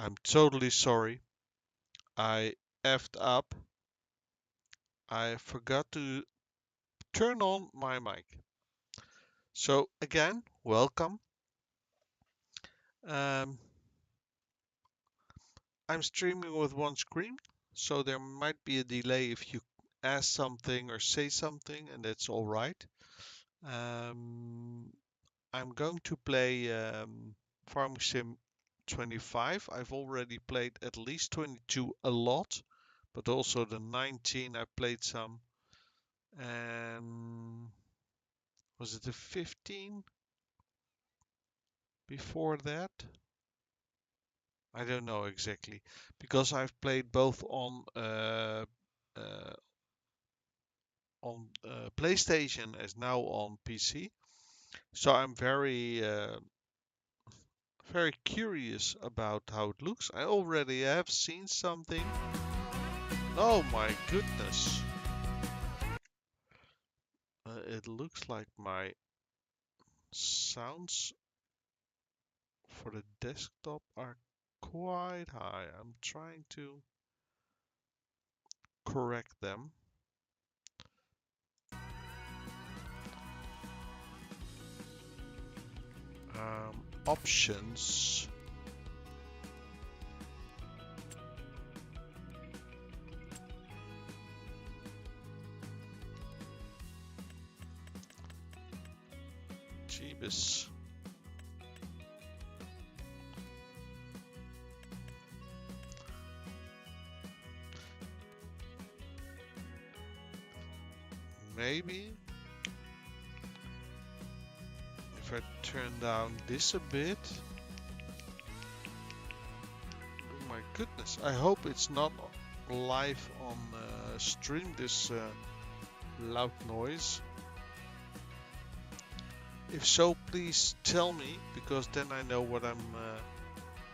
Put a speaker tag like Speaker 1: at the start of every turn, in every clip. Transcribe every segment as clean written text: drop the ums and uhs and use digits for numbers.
Speaker 1: I'm totally sorry. I effed up. I forgot to turn on my mic. So again, welcome. Um, I'm streaming with one screen, so there might be a delay if you ask something or say something, and that's all right. Um, I'm going to play Farming Sim 25. I've already played at least 22 a lot, but also the 19 I played some. And was it the 15 before that? I don't know exactly because I've played both uh, on PlayStation as now on PC. So I'm very curious about how it looks. I already have seen something. Oh my goodness! It looks like my sounds for the desktop are quite high. I'm trying to correct them. Options. Jeebus. Maybe if I turn down this a bit. Oh my goodness. I hope it's not live on stream, this loud noise. If so, please tell me, because then I know what I'm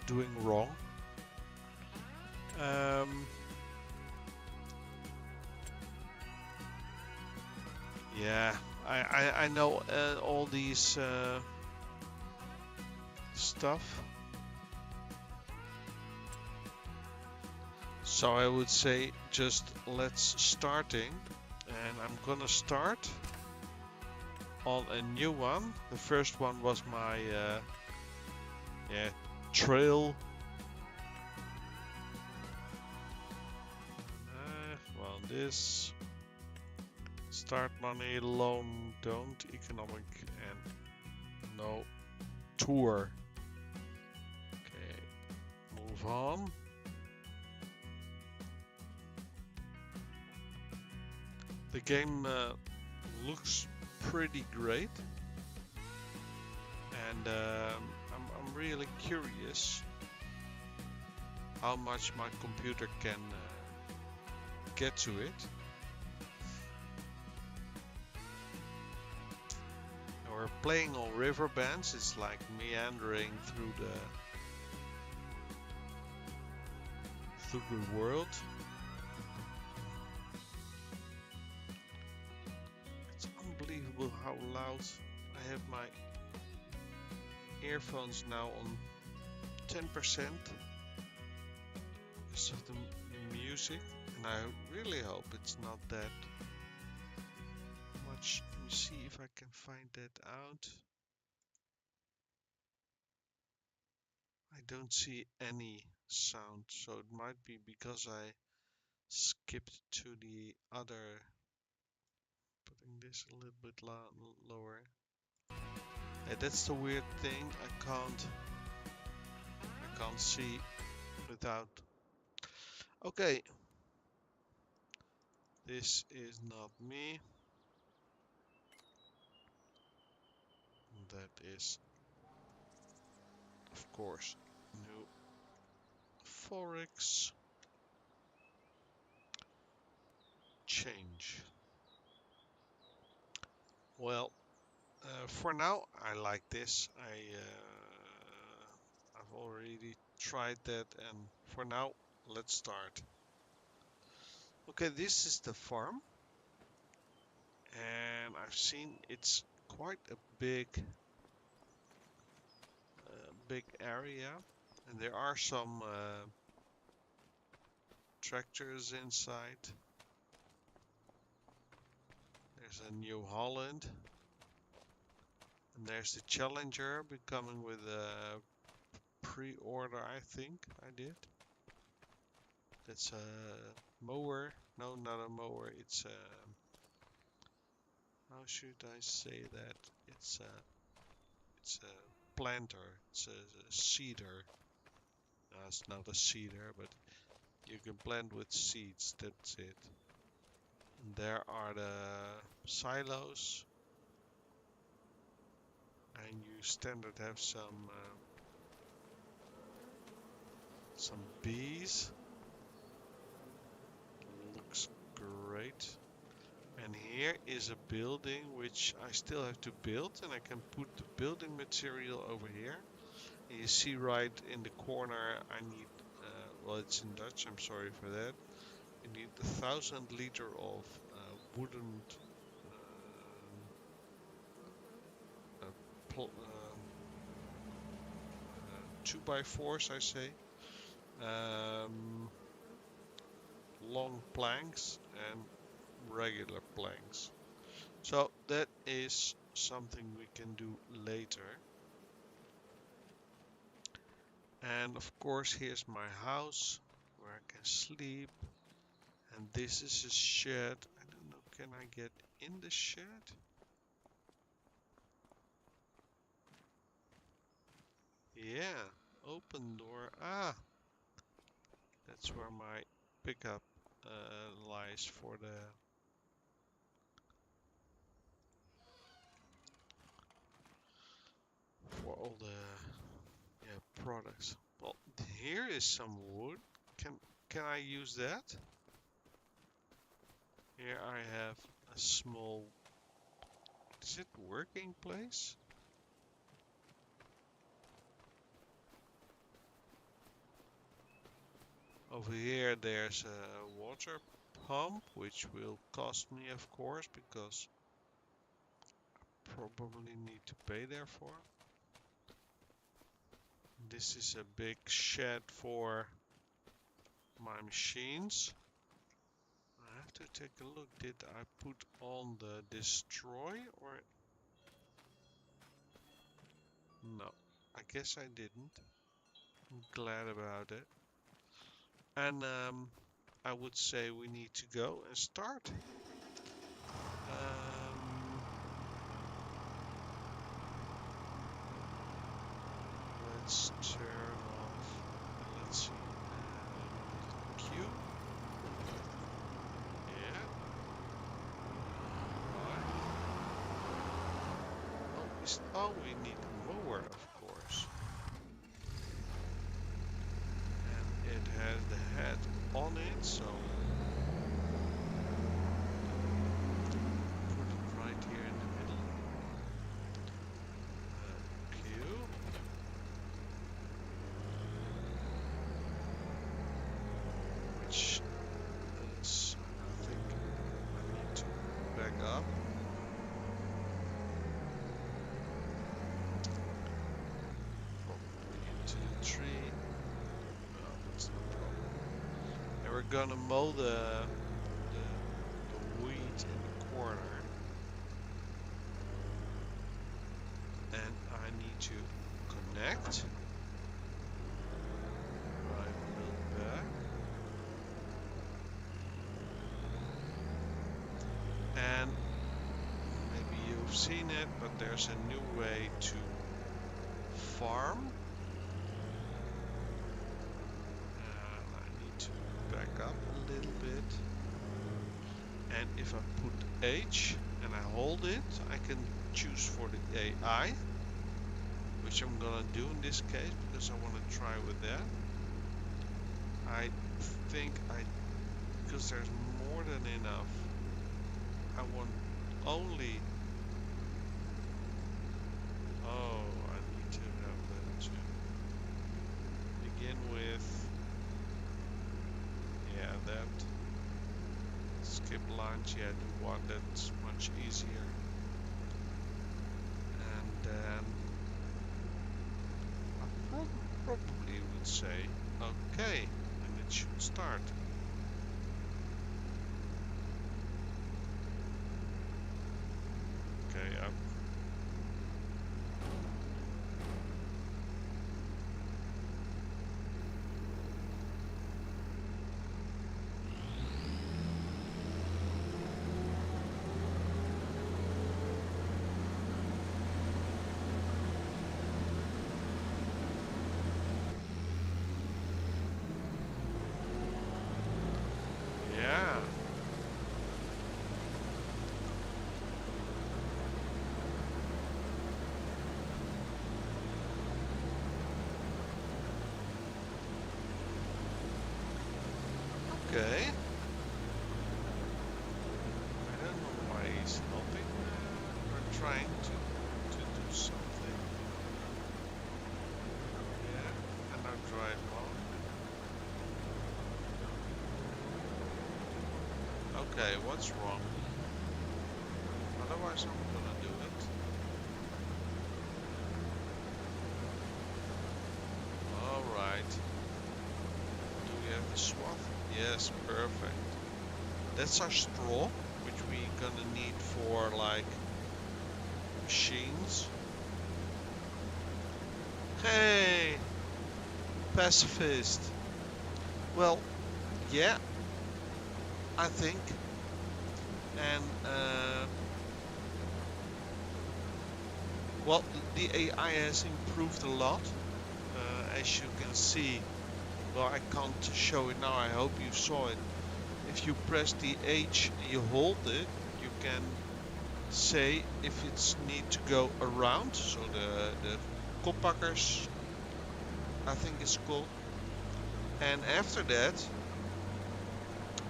Speaker 1: doing wrong. Um, yeah, I know all these stuff. So I would say just let's starting, and I'm gonna start on a new one. The first one was my yeah, trail. Well, this start money, loan, don't, economic, and no tour. Okay, move on. The game looks pretty great, and I'm really curious how much my computer can get to it. We're playing on riverbanks. It's like meandering through the world. It's unbelievable how loud I have my earphones now on 10% because of the music, and I really hope it's not that much. Let me see if I can find that out. I don't see any sound, so it might be because I skipped to the other, putting this a little bit lower. Yeah, that's the weird thing. I can't see without. Okay, this is not me. That is, of course, new Forex change. Well, for now, I like this. I've already tried that, and for now, let's start. Okay, this is the farm, and I've seen it's quite a big area. And there are some tractors inside. There's a New Holland. And there's the Challenger becoming with a pre-order, I think I did. That's a mower. No, not a mower. It's a, how should I say that? It's a planter. It's a seeder. No, it's not a seeder, but you can plant with seeds. That's it. And there are the silos, and you standard have some bees. Looks great. And here is a building which I still have to build, and I can put the building material over here. And you see right in the corner I need, well, it's in Dutch, I'm sorry for that. You need 1,000 liter of wooden uh, 2x4s, I say, long planks and regular planks. So that is something we can do later. And of course, here's my house where I can sleep. And this is a shed. I don't know, can I get in the shed? Yeah, open door. Ah, that's where my pickup lies for all the products. Well, here is some wood. Can I use that? Here I have a small. Is it working place? Over here there's a water pump, which will cost me, of course, because I probably need to pay there for. This is a big shed for my machines. I have to take a look. Did I put on the destroy or no? I guess I didn't. I'm glad about it. And I would say we need to go and start. Let's turn off. Let's see. Q. Yeah. Oh, we need a mower, of course. And it has the head on it, so put it right here in the middle. Q. Which is, I think I need to back up. Into the tree. No, that's no problem. And we're gonna mow the wheat in the corner. And I need to connect. Right wheel back. And maybe you've seen it, but there's a new way to farm. And I need to back up a little bit. And if I put H and I hold it, I can choose for the AI, which I'm gonna do in this case because I want to try with that. I think because there's more than enough, I want only. Oh, I need to have that to begin with. Yeah, that. Skip lunch, yeah, do one that's much easier. And then I probably would say okay, and it should start. Okay, up. Yeah. Okay. I don't know why he's helping or trying to do something. Yeah, and now drive on. Okay, what's wrong? Otherwise I'm gonna do it. Alright. Do we have the swath? Yes, perfect. That's our straw, which we gonna need for like machines. Hey, pacifist. Well, yeah, I think. And well, the AI has improved a lot, as you can see. Well, I can't show it now. I hope you saw it. If you press the H and you hold it, you can say if it's need to go around. So the koppakkers, I think it's called. And after that,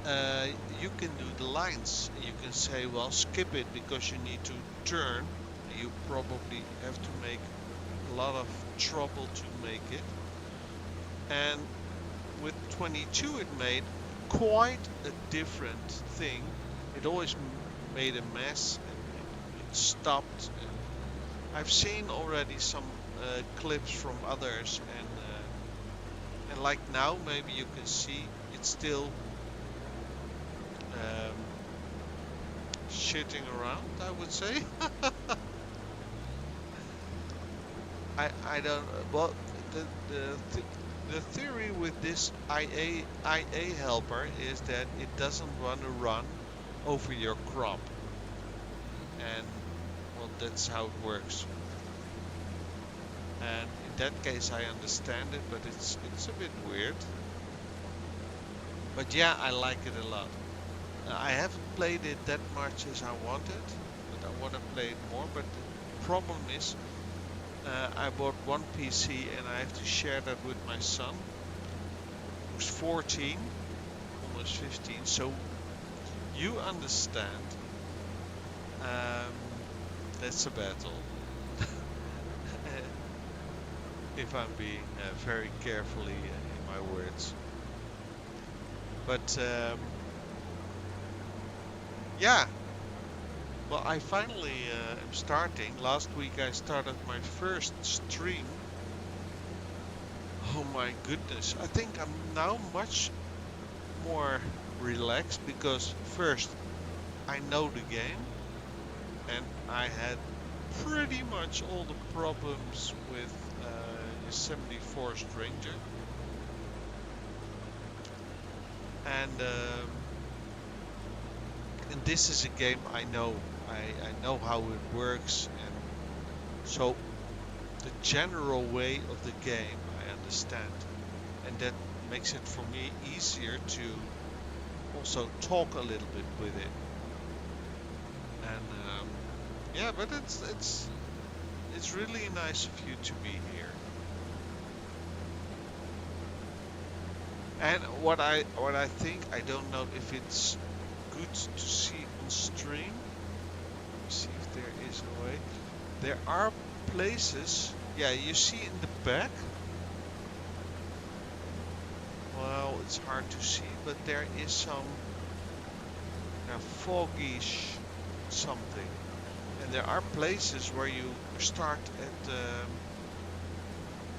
Speaker 1: uh, you can do the lines. You can say, well, skip it because you need to turn. You probably have to make a lot of trouble to make it. And with 22, it made quite a different thing. It always made a mess and it stopped. And I've seen already some clips from others, and like now, maybe you can see it's still um, shitting around, I would say. I don't. Well, the the th the theory with this IA helper is that it doesn't want to run over your crop, and well, that's how it works. And in that case, I understand it, but it's a bit weird. But yeah, I like it a lot. I haven't played it that much as I wanted, but I want to play it more. But the problem is, I bought one PC and I have to share that with my son, who's 14, almost 15. So you understand, um, that's a battle. If I'm being very carefully in my words. But yeah, well, I finally am starting. Last week I started my first stream. Oh my goodness. I think I'm now much more relaxed because first I know the game and I had pretty much all the problems with Yosemite Forest Ranger. And this is a game I know. I know how it works, and so the general way of the game I understand, and that makes it for me easier to also talk a little bit with it. And yeah, but it's really nice of you to be here. And what I think, I don't know if it's good to see on stream. Let me see if there is a way. There are places, yeah, you see in the back. Well, it's hard to see, but there is some foggish something. And there are places where you start at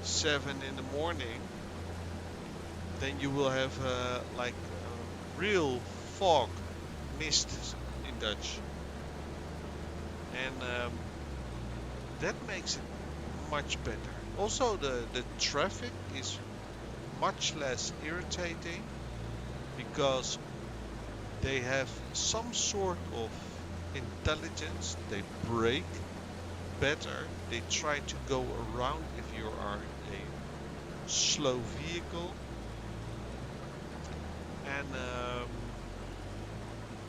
Speaker 1: 7 in the morning then you will have like real fog, mist in Dutch, and that makes it much better. Also, the traffic is much less irritating because they have some sort of intelligence. They brake better. They try to go around if you are a slow vehicle. And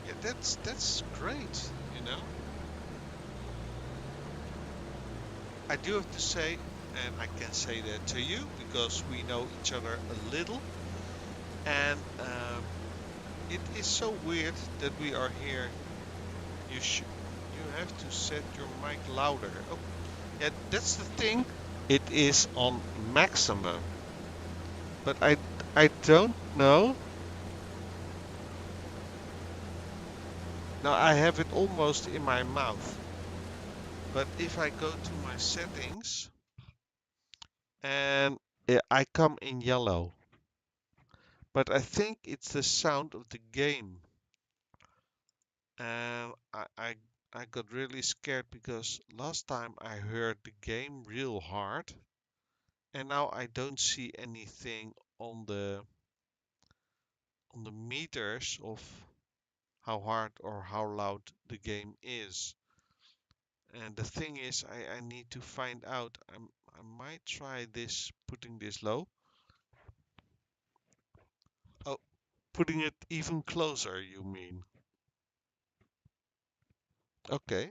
Speaker 1: yeah, that's great, you know. I do have to say, and I can say that to you because we know each other a little, and it is so weird that we are here. You have to set your mic louder. Oh, yeah, that's the thing. It is on maximum, but I don't know. Now I have it almost in my mouth. But if I go to my settings and I come in yellow, but I think it's the sound of the game. And I got really scared because last time I heard the game real hard, and now I don't see anything on the meters of how hard or how loud the game is. And the thing is, I need to find out. I might try this, putting this low. Oh, putting it even closer, you mean? Okay.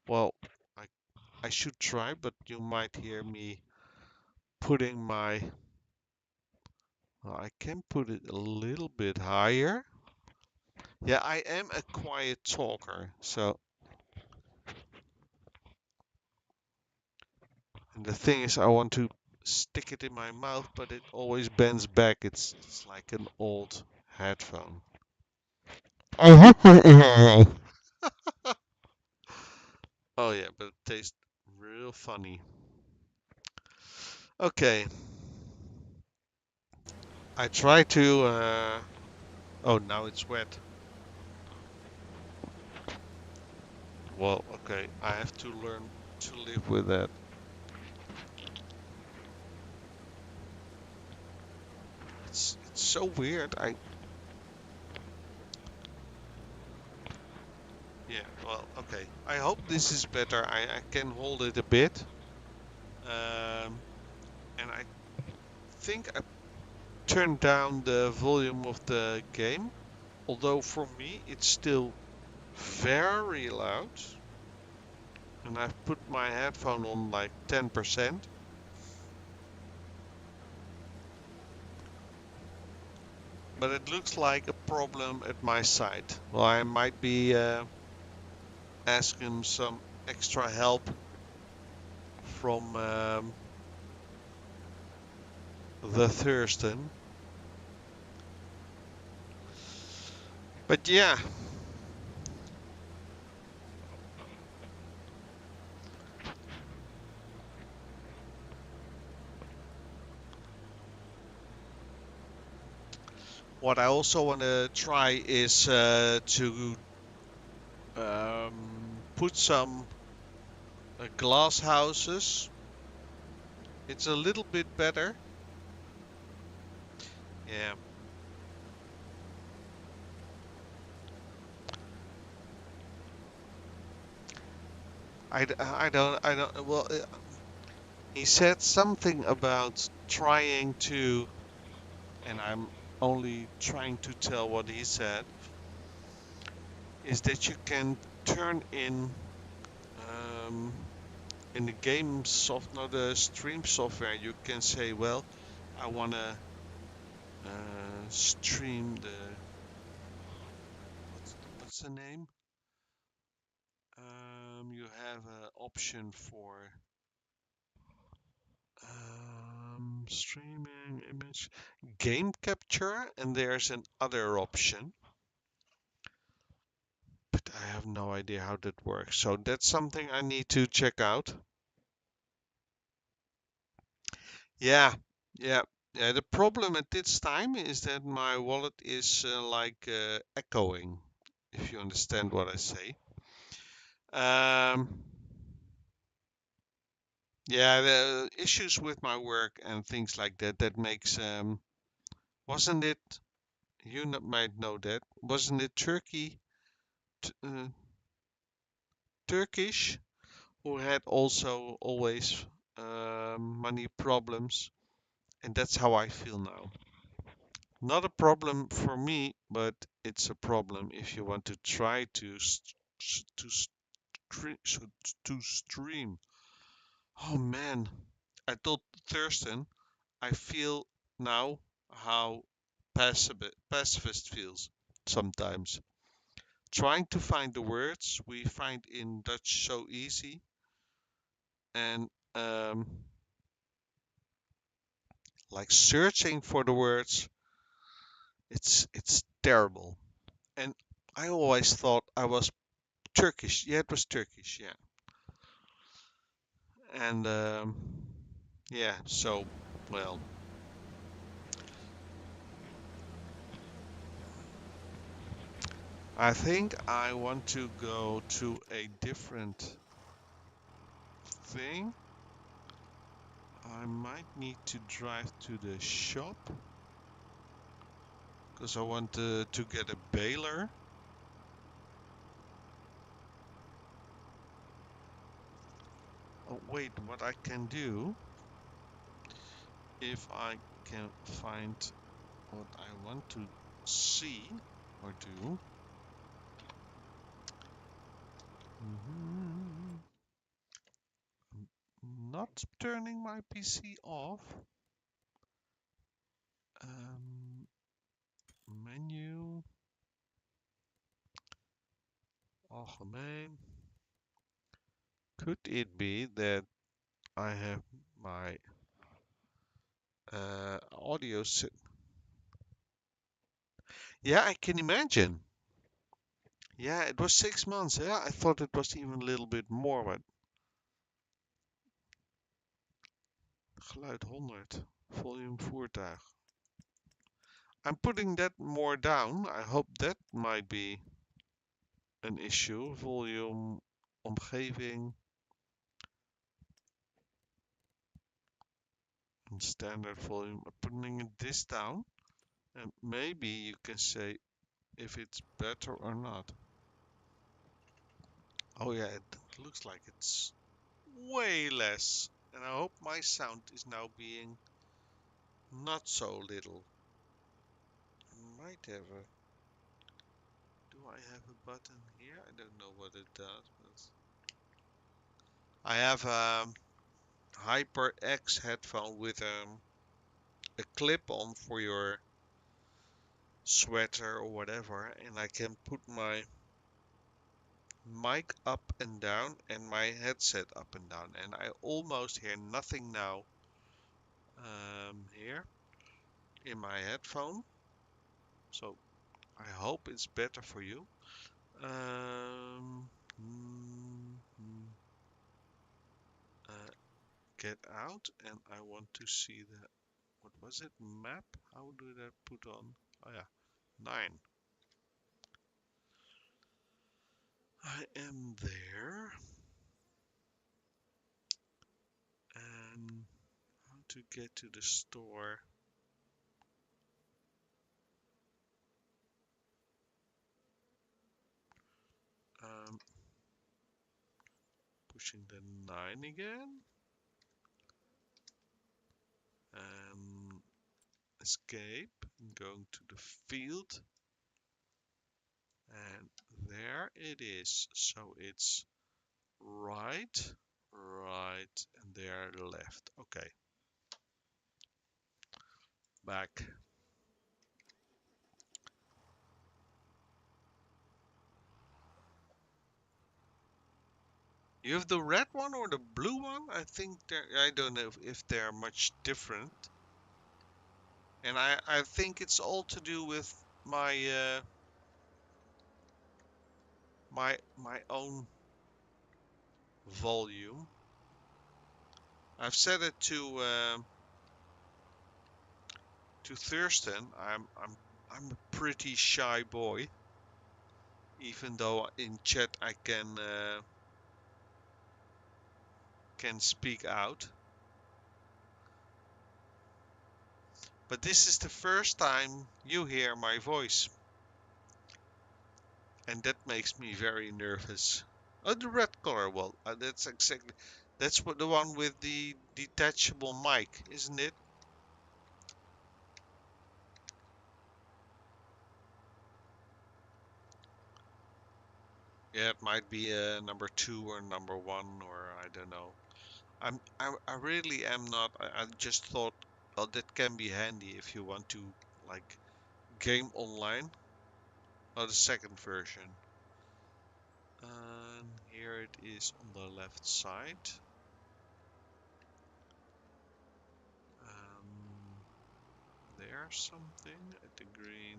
Speaker 1: Well, I I should try, but you might hear me putting my. Well, I can put it a little bit higher. Yeah, I am a quiet talker, so. And the thing is, I want to stick it in my mouth, but it always bends back. It's like an old headphone. Oh yeah, but it tastes real funny. Okay, I try to. Oh, now it's wet. Well, okay, I have to learn to live with that. It's so weird. Yeah. Well, okay. I hope this is better. I can hold it a bit. And I think I turned down the volume of the game. Although for me it's still very loud. And I've put my headphone on like 10%. But it looks like a problem at my side. Well, I might be asking some extra help from the Thurston. But yeah, what I also want to try is to put some glass houses. It's a little bit better. Yeah, well, he said something about trying to, and I'm only trying to tell what he said, is that you can turn um, in the game soft, no, the stream software, you can say, well, I want to stream what's the name? You have an option for streaming image game capture, and there's an other option, but I have no idea how that works. So that's something I need to check out. Yeah, yeah. Yeah, the problem at this time is that my wallet is echoing, if you understand what I say. Um, yeah, the issues with my work and things like that, that makes, wasn't it, might know that, wasn't it Turkish, who had also always money problems, and that's how I feel now. Not a problem for me, but it's a problem if you want to try to to to stream. Oh man, I told Thurston I feel now how pacifist feels sometimes. Trying to find the words we find in Dutch so easy, and like searching for the words, it's terrible. And I always thought I was Turkish. Yeah, it was Turkish. Yeah, and yeah. So, well, I think I want to go to a different thing. I might need to drive to the shop because I want to get a baler. Oh, wait, what I can do if I can find what I want to see or do. Mhm. Not turning my PC off. Um, Menu, algemeen. Could it be that I have my audio set? Yeah, I can imagine. Yeah, it was 6 months. Yeah, I thought it was even a little bit more, but geluid 100, volume voertuig. I'm putting that more down. I hope that might be an issue. Volume, omgeving, and standard volume. I'm putting this down, and maybe you can say if it's better or not. Oh yeah, it looks like it's way less. And I hope my sound is now being not so little. I might have a... Do I have a button here? I don't know what it does, but... I have a HyperX headphone with a clip on for your sweater or whatever, and I can put my mic up and down and my headset up and down, and I almost hear nothing now here in my headphone. So I hope it's better for you. Um, mm, mm, uh, get out, and I want to see the, what was it? Map? How did I put on? Oh yeah, 9. I am there. And how to get to the store? Um, Pushing the 9 again. Escape. Going to the field. And there it is. So it's right, right, and there left. Okay, back. You have the red one or the blue one? I think I don't know if they're much different. And I think it's all to do with my own volume. I've set it to to Thurston, I'm a pretty shy boy, even though in chat I can speak out. But this is the first time you hear my voice, and that makes me very nervous. Oh, the red color. Well, that's what the one with the detachable mic, isn't it? Yeah, it might be number 2 or number 1, or I don't know. I really am not. I just thought, well, that can be handy if you want to like game online. Oh, the second version. And here it is on the left side. Um, there's something at the green.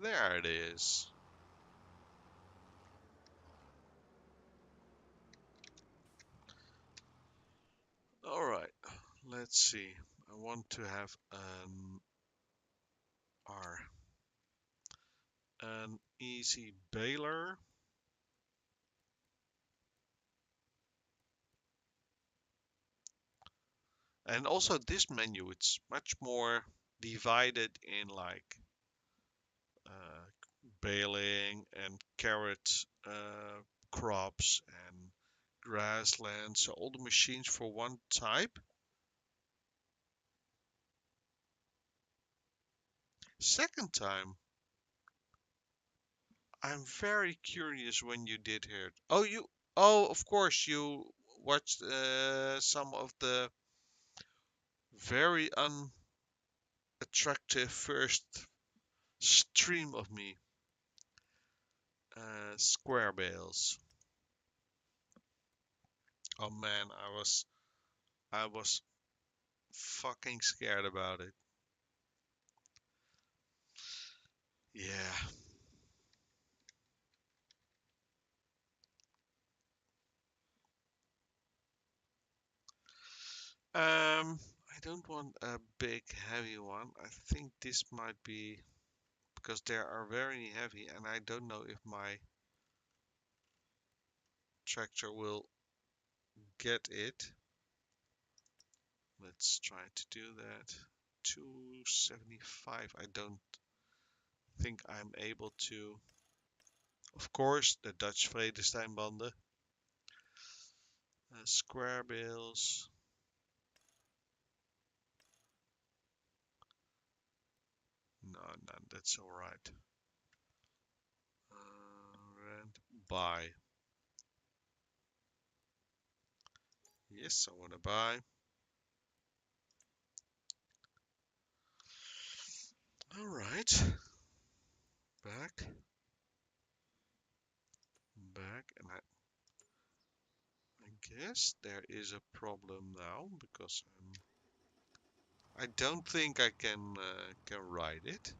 Speaker 1: There it is. All right, let's see. I want to have an easy baler. And also this menu, it's much more divided in like uh, baling and carrot crops and grassland. So all the machines for one type. Second time, I'm very curious when you did hear it. Oh, of course, you watched some of the very unattractive first stream of me, square bales. Oh man, I was fucking scared about it. Yeah. I don't want a big heavy one. I think this might be because they are very heavy, and I don't know if my tractor will get it. Let's try to do that. 275. I don't think I'm able to. Of course, the Dutch Vredesteinbanden. Square bales. No, no, that's all right. Rent buy. Yes, I want to buy. All right. Back. Back. And I guess there is a problem now because I don't think I can ride it.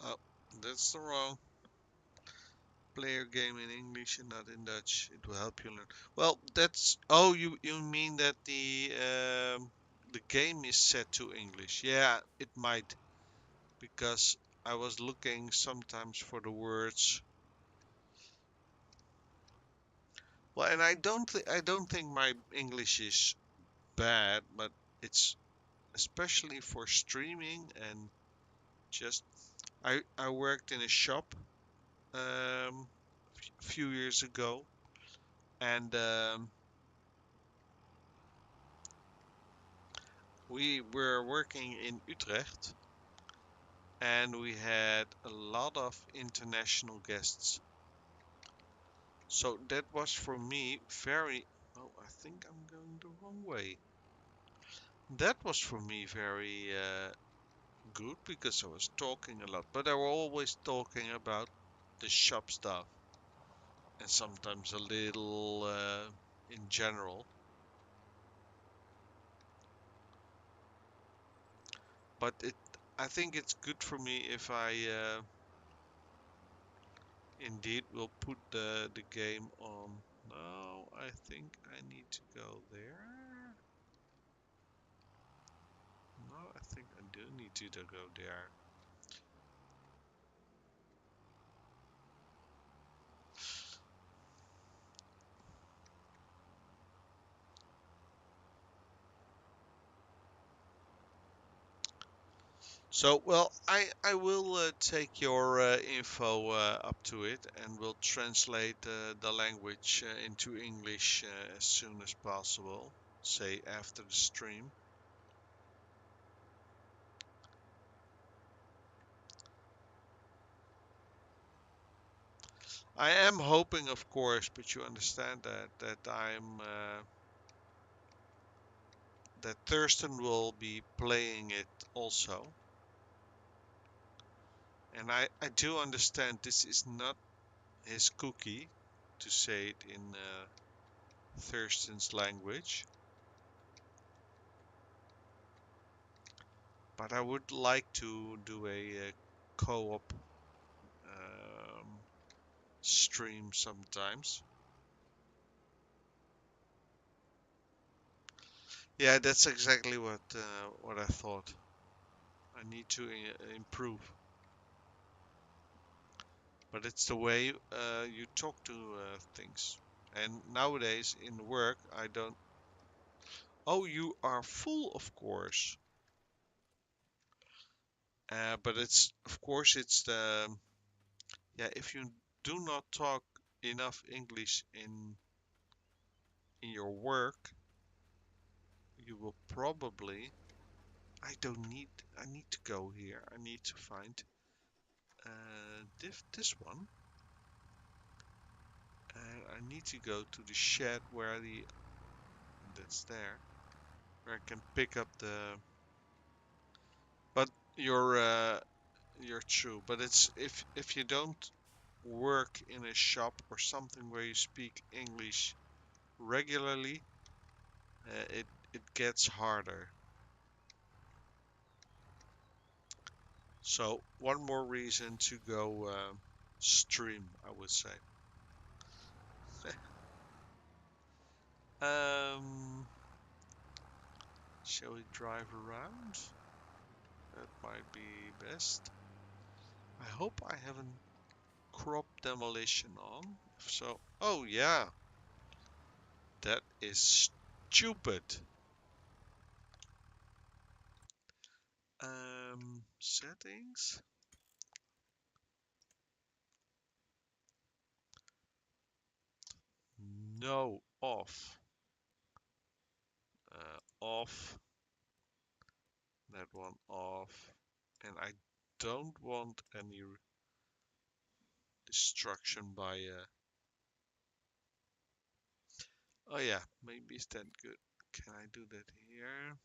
Speaker 1: Oh, that's the wrong. Play your game in English and not in Dutch. It will help you learn. Well, that's. Oh, you mean that the game is set to English? Yeah, it might because I was looking sometimes for the words. Well, and I don't think my English is bad, but it's especially for streaming and just I worked in a shop a few years ago, and we were working in Utrecht, and we had a lot of international guests. So that was for me very. Oh, I think I'm going the wrong way. That was for me very good because I was talking a lot, but I was always talking about the shop stuff and sometimes a little in general. But I think it's good for me if I indeed will put the game on. No, I think I need to go there. No, I think I do need to go there. So, well, I will take your info up to it and will translate the language into English as soon as possible, say after the stream. I am hoping, of course, but you understand that Thurston will be playing it also. And I do understand this is not his cookie, to say it in Thurston's language. But I would like to do a co-op um, stream sometimes. Yeah, that's exactly what I thought. I need to improve. But it's the way you talk to things. And nowadays in work, I don't. Oh, you are full, of course. But it's, of course, it's the. Yeah, if you do not talk enough English in your work, you will probably. I don't need. I need to go here. I need to find this one. And I need to go to the shed where the. That's there. Where I can pick up the. But you're true. But it's if you don't work in a shop or something where you speak English regularly, it gets harder. So one more reason to go stream, I would say. um, shall we drive around? That might be best. I hope I haven't crop demolition on. If so, oh yeah, that is stupid. Settings. No, off. Off. That one off. And I don't want any destruction by. Oh yeah, maybe is that good? Can I do that here?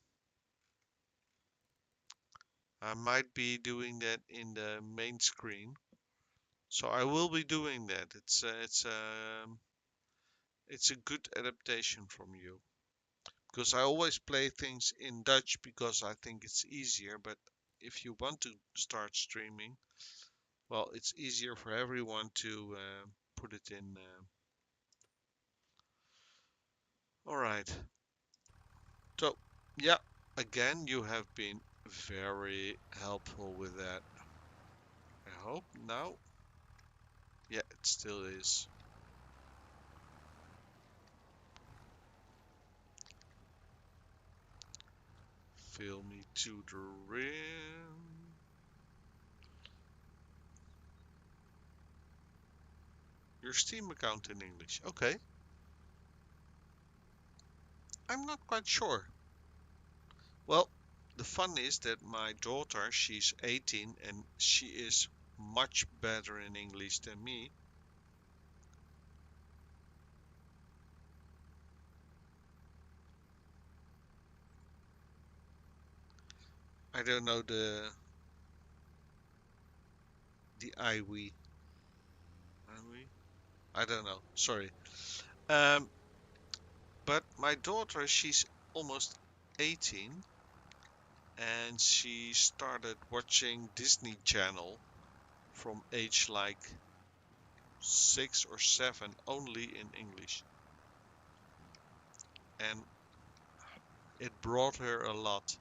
Speaker 1: I might be doing that in the main screen. So I will be doing that. It's a good adaptation from you. Because I always play things in Dutch because I think it's easier. But if you want to start streaming, well, it's easier for everyone to put it in. All right. So, yeah, again, you have been very helpful with that. I hope now. Yeah, it still is. Fill me to the rim. Your Steam account in English. Okay. I'm not quite sure. Well, the fun is that my daughter, she's 18 and she is much better in English than me. I don't know the iwi. Iwi? I don't know. Sorry. Um, but my daughter, she's almost 18, and she started watching Disney Channel from age like 6 or 7, only in English. And it brought her a lot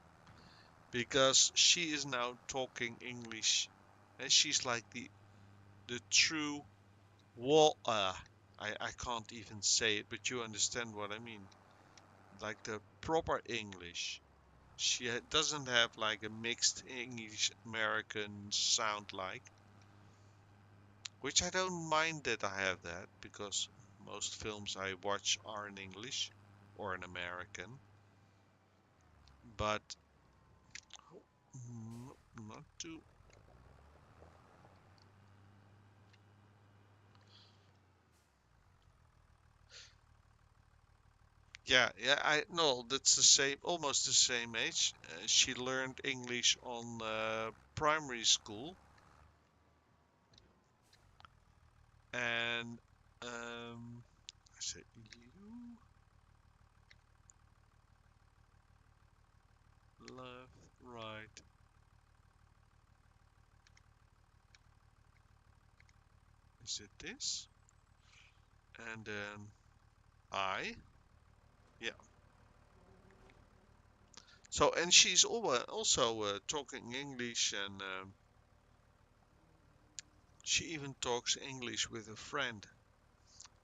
Speaker 1: because she is now talking English, and she's like the true wall. I can't even say it, but you understand what I mean. Like the proper English. She doesn't have like a mixed English American sound like, which I don't mind that I have that because most films I watch are in English or in American, but not too. Yeah, yeah, I know that's the same, almost the same age. She learned English on primary school, and I say you left, right. Is it this? And then I, yeah. So and she's also talking English, and she even talks English with a friend.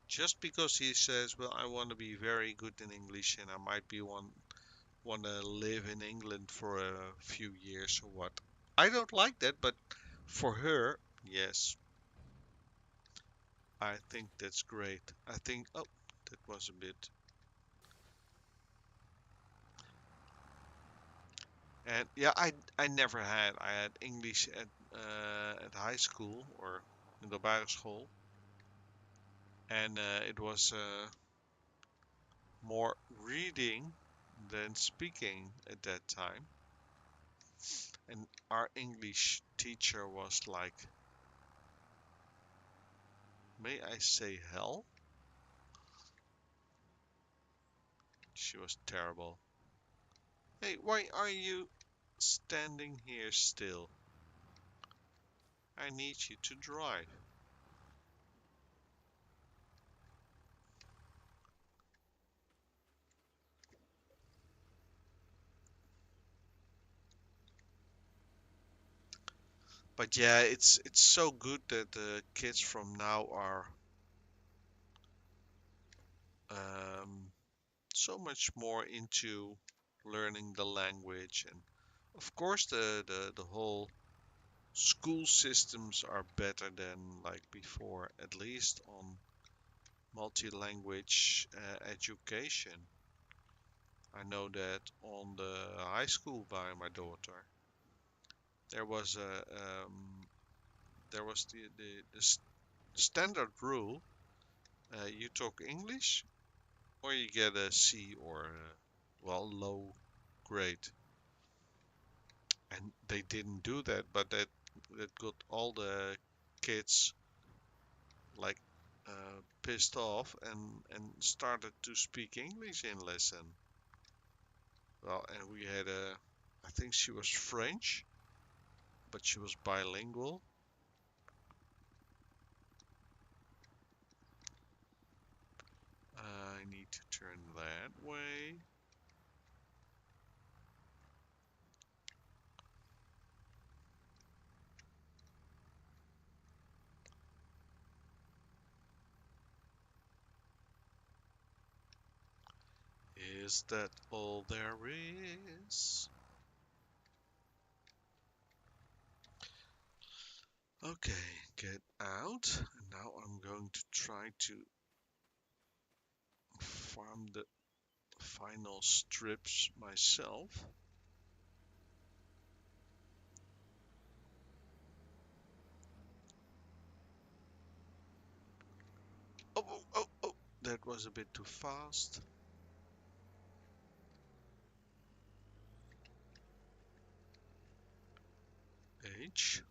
Speaker 1: Just because he says, "Well, I want to be very good in English, and I might be want to live in England for a few years or what." I don't like that, but for her, yes, I think that's great. I think, oh, that was a bit. And yeah, I never had. I had English at high school or in the basisschool, and it was more reading than speaking at that time. And our English teacher was like, may I say hell? She was terrible. Hey, why are you standing here still? I need you to drive. But yeah, it's so good that the kids from now are um, so much more into learning the language, and of course the whole school systems are better than like before, at least on multi-language education. I know that on the high school by my daughter, there was the standard rule: you talk English or you get a C or well, low grade. And they didn't do that, but that got all the kids like pissed off and started to speak English in lesson. Well, and we had I think she was French, but she was bilingual. I need to turn that way. Is that all there is? Okay, get out. Now I'm going to try to farm the final strips myself. Oh, oh, oh, oh, that was a bit too fast. H.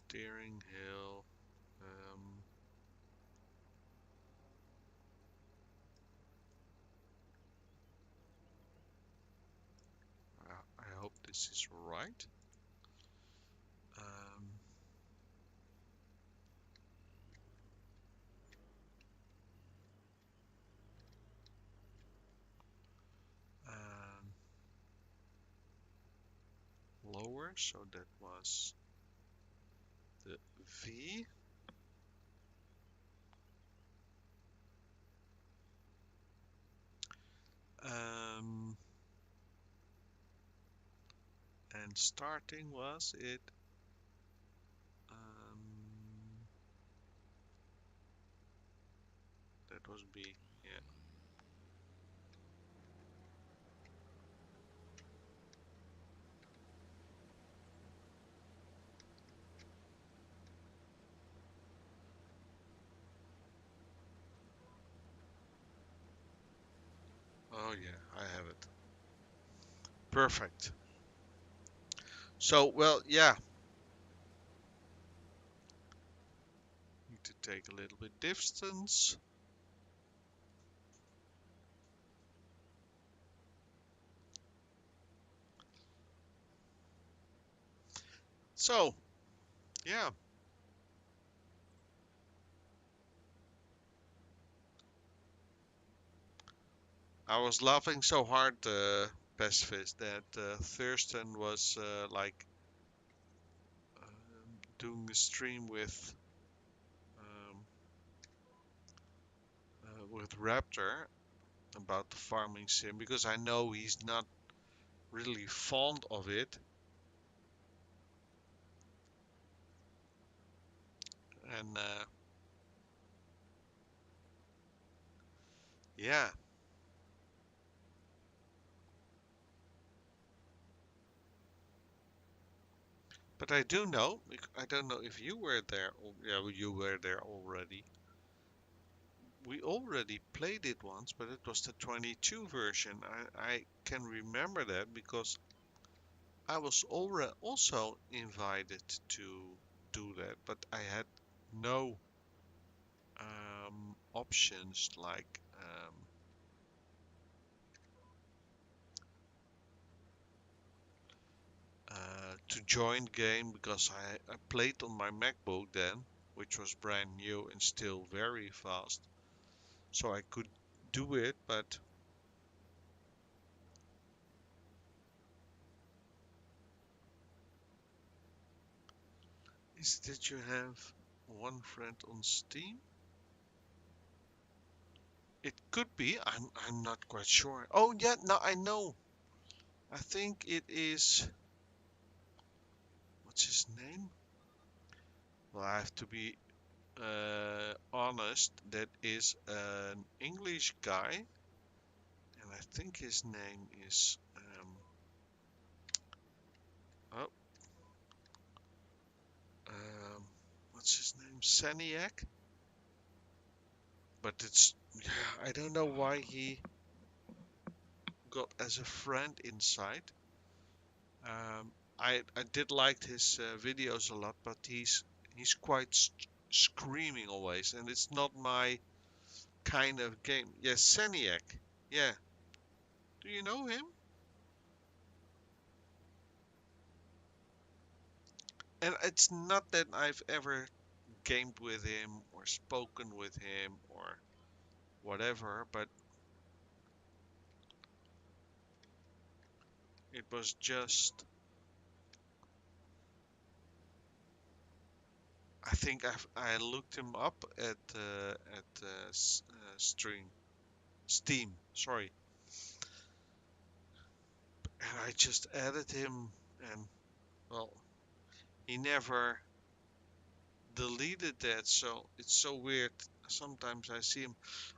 Speaker 1: Steering Hill. Um, I hope this is right. Um, um, Lower, so that was the V. Um, and starting was it? Um, that was B. Yeah. Oh yeah, I have it. Perfect. So well, yeah. Need to take a little bit distance. So yeah, I was laughing so hard, Pacifist, that Thurston was doing a stream with Raptor about the farming sim because I know he's not really fond of it, and yeah. But I do know. I don't know if you were there. Yeah, well, you were there already. We already played it once, but it was the 22 version. I can remember that because I was already also invited to do that, but I had no options like to join game because I played on my MacBook then, which was brand new and still very fast. So I could do it, but is that you have one friend on Steam? It could be. I'm not quite sure. Oh yeah, now I know. I think it is. What's his name? Well, I have to be honest. That is an English guy, and I think his name is. Oh, um, what's his name? Saniac. But it's. Yeah, I don't know why he got as a friend inside. I did like his videos a lot, but he's quite screaming always, and it's not my kind of game. Yes, Seniac. Yeah. Do you know him? And it's not that I've ever gamed with him or spoken with him or whatever, but it was just. I think I looked him up at stream Steam. Sorry, and I just added him, and well, he never deleted that, so it's so weird. Sometimes I see him.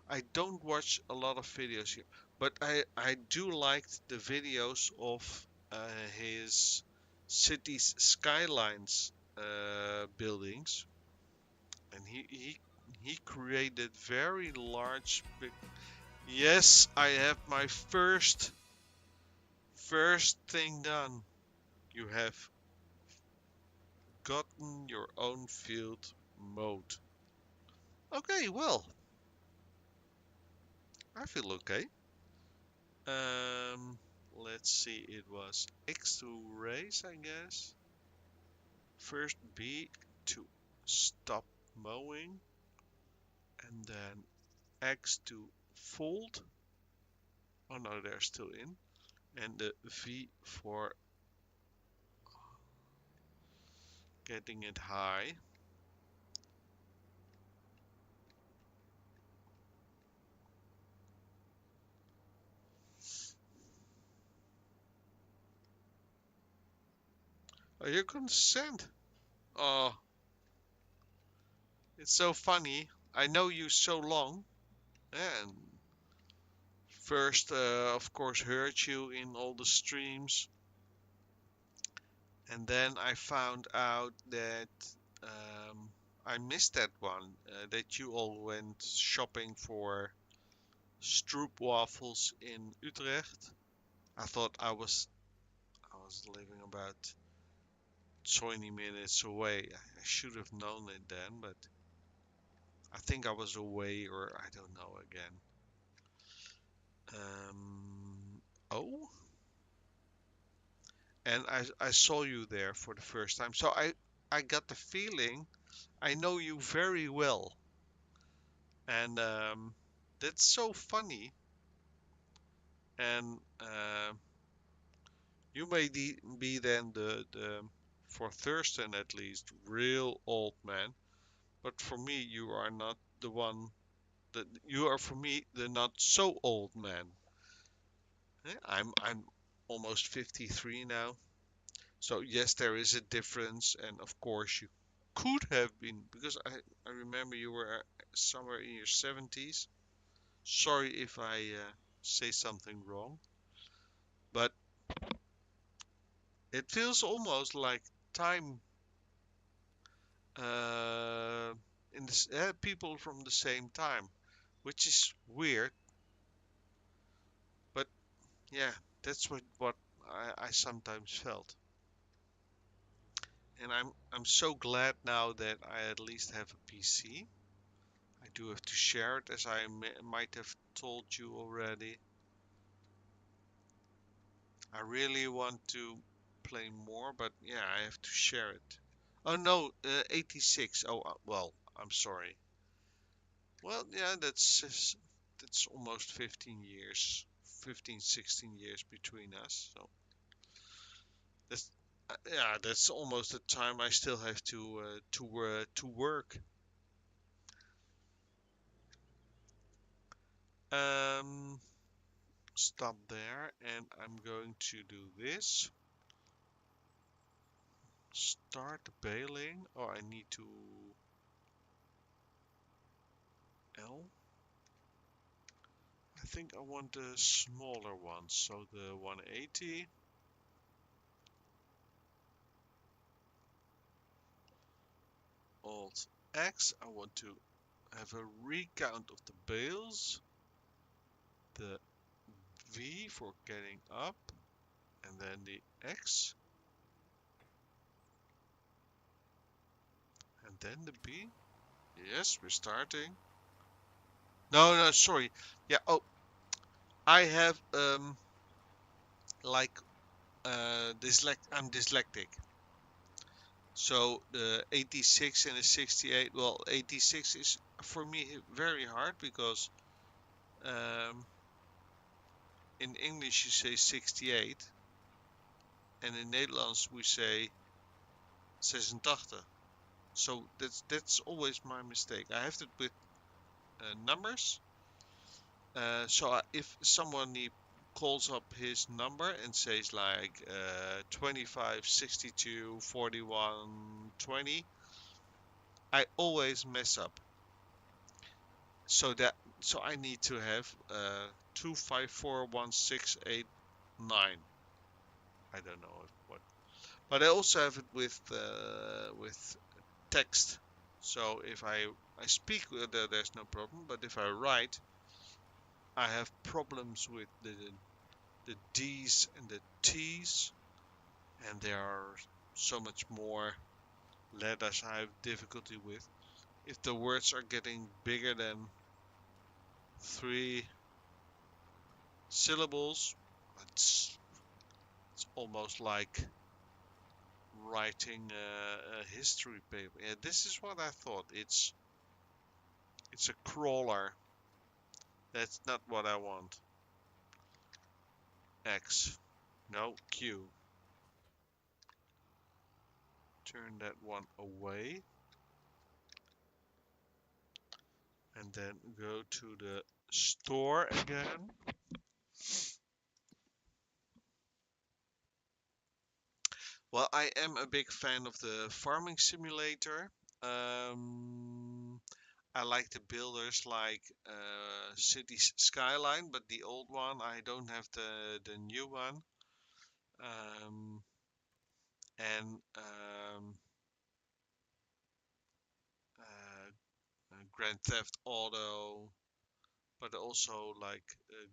Speaker 1: I don't watch a lot of videos here, but I do like the videos of his cities skylines buildings, and he created very large big. Yes, I have my first thing done. You have gotten your own field mode. Okay, well, I feel okay. Um, let's see, it was X to raise, I guess. First B to stop mowing, and then X to fold. Oh no, they're still in. And the V for getting it high. Oh, you're consent. Oh, it's so funny. I know you so long, and first, of course, heard you in all the streams, and then I found out that I missed that one. That you all went shopping for stroopwafels in Utrecht. I thought I was living about 20 minutes away. I should have known it then, but I think I was away or I don't know again. Oh, and I saw you there for the first time. So I got the feeling I know you very well. And that's so funny. And you may be then the, for Thurston at least, real old man. But for me, you are not the one that you are for me the not so old man. I'm almost 53 now. So yes, there is a difference, and of course you could have been because I remember you were somewhere in your 70s. Sorry if I say something wrong, but it feels almost like time uh, in this people from the same time, which is weird, but yeah, that's what I sometimes felt. And I'm so glad now that I at least have a PC. I do have to share it, as I might have told you already. I really want to play more, but yeah, I have to share it. Oh no, 86. Oh, well, I'm sorry. Well, yeah, that's almost 15 years, 15, 16 years between us. So that's yeah, that's almost the time I still have to work. Um, Stop there, and I'm going to do this. Start baling. Oh, I need to L. I think I want the smaller one, so the 180. Alt X. I want to have a recount of the bales. The V for getting up, and then the X, and then the B. Yes, we're starting. No, no, sorry. Yeah. Oh, I have like I'm dyslexic. So the 86 and the 68. Well, 86 is for me very hard because um, in English you say 68, and in Nederlands we say 86. So that's always my mistake. I have it with numbers. If someone calls up his number and says like 25, 62, 41, 20, I always mess up. So I need to have 2541689. I don't know what, but I also have it with text. So if I speak, there's no problem. But if I write, I have problems with the D's and the T's, and there are so much more letters I have difficulty with. If the words are getting bigger than 3 syllables, it's it's almost like writing a history paper. Yeah, this is what I thought. It's a crawler. That's not what I want. X. No, Q. Turn that one away. And then go to the store again. Well, I am a big fan of the farming simulator. Um, I like the builders like Cities Skyline, but the old one. I don't have the new one. Um, and uh, Grand Theft Auto, but also like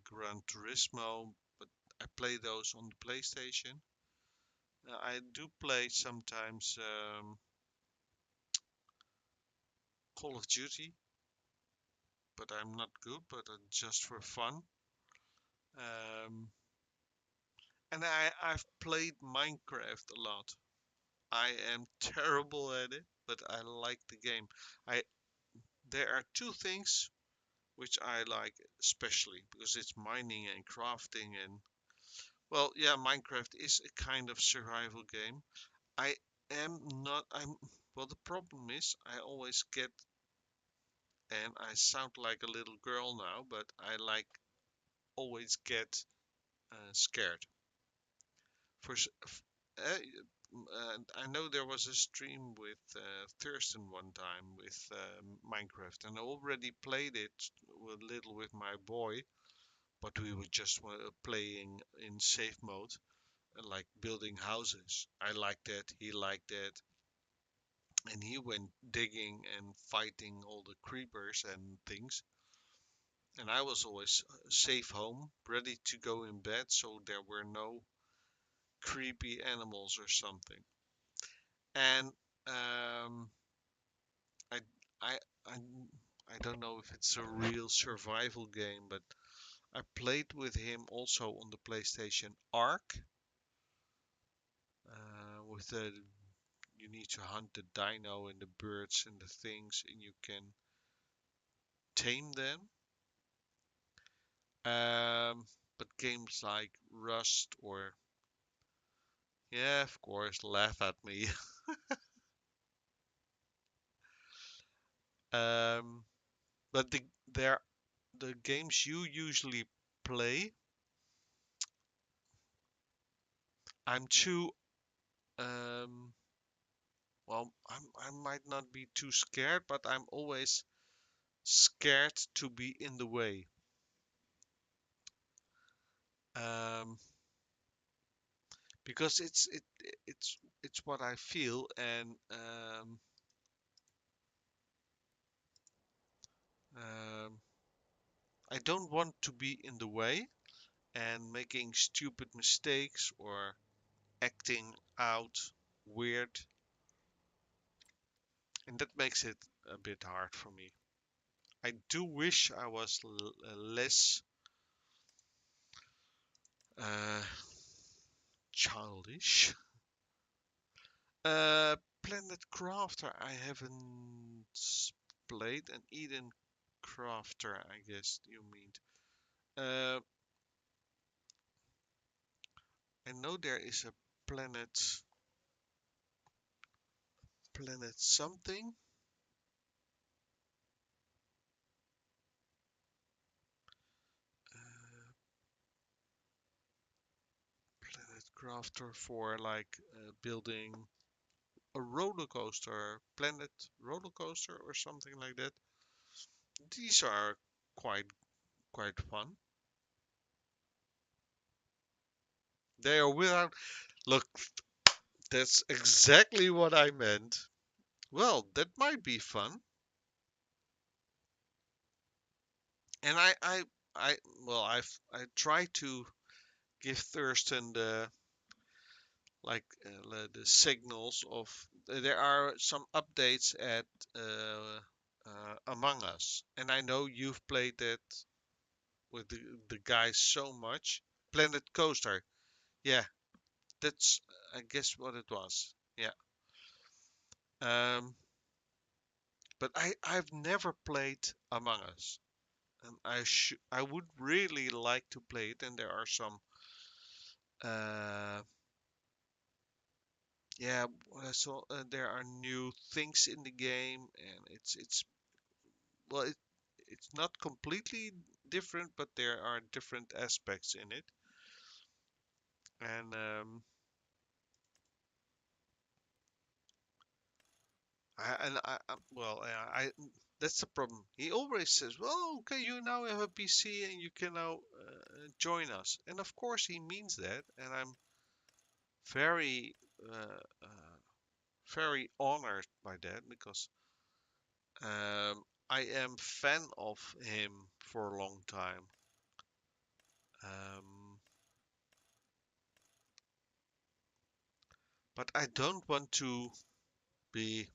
Speaker 1: Gran Turismo. But I play those on the PlayStation. I do play sometimes Call of Duty, but I'm not good, but just for fun. Um, and I've played Minecraft a lot. I am terrible at it, but I like the game. I There are two things which I like especially because it's mining and crafting and well, yeah, Minecraft is a kind of survival game. I am not I'm well, the problem is I always get and I sound like a little girl now, but I like always get scared. For I know there was a stream with Thurston one time with Minecraft, and I already played it a little with my boy, but we were just playing in safe mode, like building houses. I liked that, he liked that, and he went digging and fighting all the creepers and things. And I was always safe home, ready to go in bed, so there were no creepy animals or something. And um, I, I, I, I don't know if it's a real survival game, but I played with him also on the PlayStation Ark. With the You need to hunt the dino and the birds and the things, and you can tame them. But games like Rust or yeah, of course, laugh at me. um, but there the games you usually play, I'm too um well, I might not be too scared, but I'm always scared to be in the way. Um, because it's what I feel, and um, I don't want to be in the way and making stupid mistakes or acting out weird, and that makes it a bit hard for me. I do wish I was less uh, childish. Planet Crafter I haven't played, and Eden Crafter I guess you mean. Uh, I know there is a planet something. Uh, Planet Crafter for like building a roller coaster, planet roller coaster or something like that. These are quite fun. They are without look. That's exactly what I meant. Well, that might be fun. And I well, I try to give Thurston the like the signals of there are some updates at Among Us, and I know you've played it with the guys so much. Planet Coaster, yeah, that's I guess what it was. Yeah, um, but I've never played Among Us, and I would really like to play it. And there are some uh, yeah, what I saw there are new things in the game, and it's well, it's not completely different, but there are different aspects in it. And well, that's the problem. He always says, "Well, okay, you now have a PC and you can now join us." And of course, he means that, and I'm very, very honored by that because I am fan of him for a long time. Um, but I don't want to be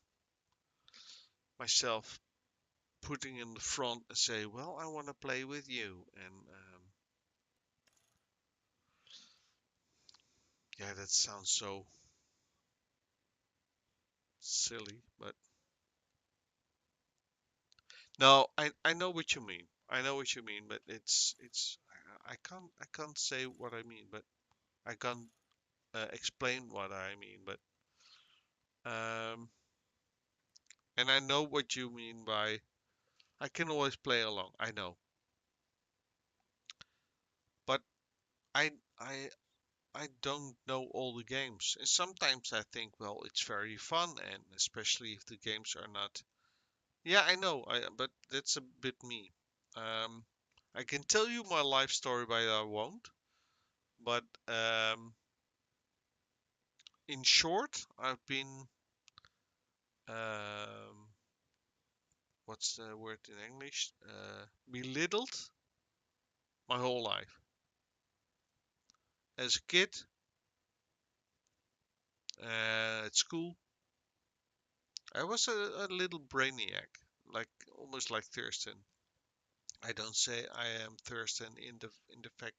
Speaker 1: myself putting in the front and say, "Well, I want to play with you." And yeah, that sounds so silly, but no, I know what you mean. I know what you mean, but it's I can't say what I mean, but I can't explain what I mean, but um, and I know what you mean by I can always play along. I know, but I I I don't know all the games, and sometimes I think, well, it's very fun, and especially if the games are not. Yeah, I know, but that's a bit me. Um, I can tell you my life story, but I won't. But in short, I've been um, what's the word in English? Belittled my whole life. As a kid, at school, I was a little brainiac, like almost like Thurston. I don't say I am Thurston in the fact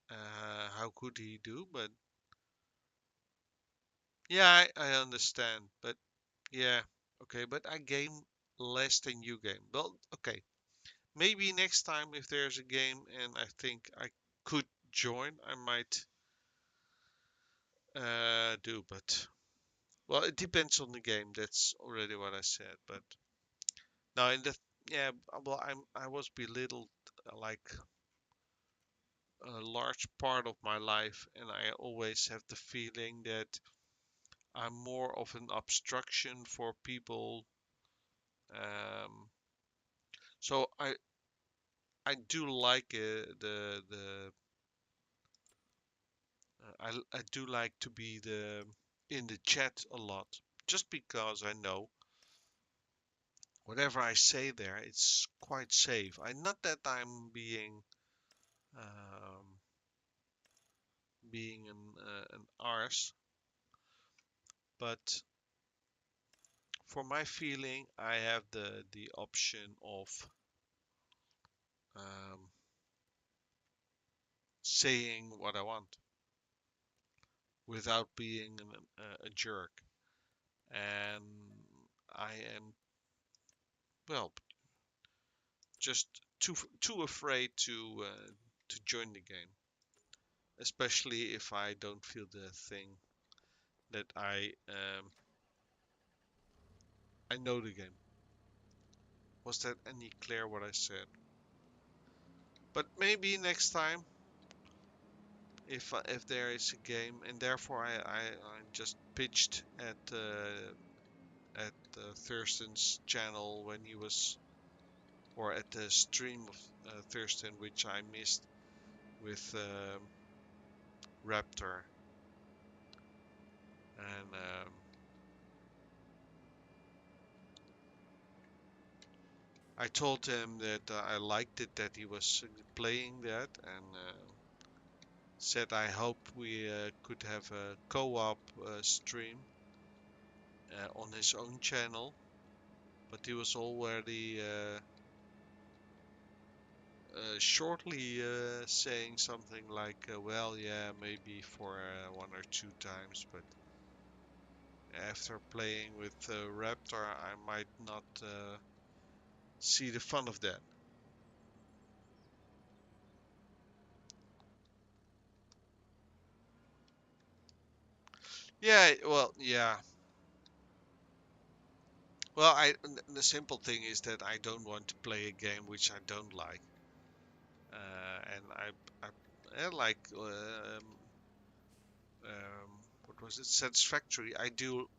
Speaker 1: how could he do, but yeah, I understand. But yeah, okay, but I game less than you game. Well, okay, maybe next time if there's a game and I think I could join, I might do. But well, it depends on the game. That's already what I said. But now in the yeah, well, I was belittled like a large part of my life, and I always have the feeling that I'm more of an obstruction for people. Um, so I do like the I do like to be the in the chat a lot, just because I know whatever I say there, it's quite safe. I not that I'm um, being an arse, but for my feeling, I have the option of um, saying what I want without being a jerk, and I am well just too afraid to join the game, especially if I don't feel the thing that I know the game. Was that any clear what I said? But maybe next time, if there is a game, and therefore I just pitched at Thurston's channel when he was, or at the stream of Thurston, which I missed with Raptor, and I told him that I liked it that he was playing that, and said I hope we could have a co-op stream, on his own channel, but he was already shortly saying something like, well, yeah, maybe for 1 or 2 times, but after playing with Raptor, I might not see the fun of that. Yeah, well, yeah. Well, the simple thing is that I don't want to play a game which I don't like, and I like what was it? Satisfactory. I do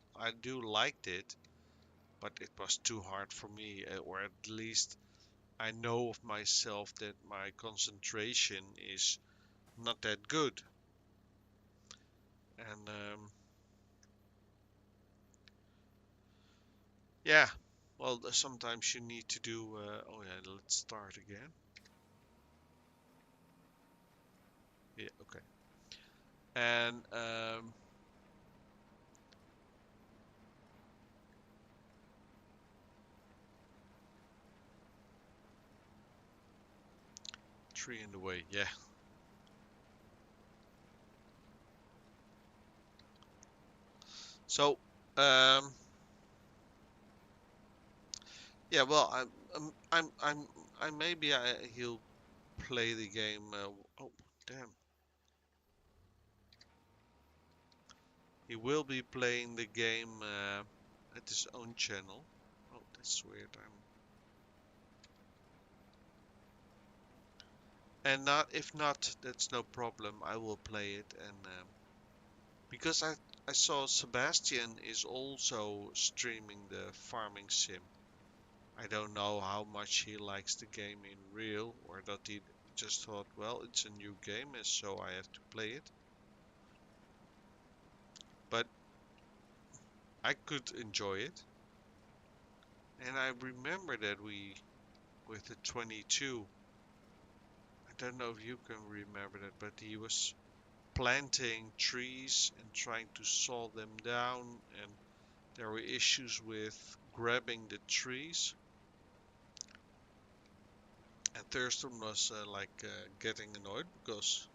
Speaker 1: liked it, but it was too hard for me, or at least I know of myself that my concentration is not that good, and yeah. Well, sometimes you need to do. Oh yeah, let's start again. Yeah, okay. And 3 in the way. Yeah. So, yeah. Well, I maybe he'll play the game. Oh, damn. He will be playing the game at his own channel. Oh, that's weird. And not if not, that's no problem. I will play it, and because I saw Sebastian is also streaming the farming sim. I don't know how much he likes the game in real, or that he just thought, well, it's a new game, and so I have to play it. But I could enjoy it, and I remember that we, with the 22, I don't know if you can remember that, but he was planting trees and trying to saw them down, and there were issues with grabbing the trees. And Thurston was getting annoyed because,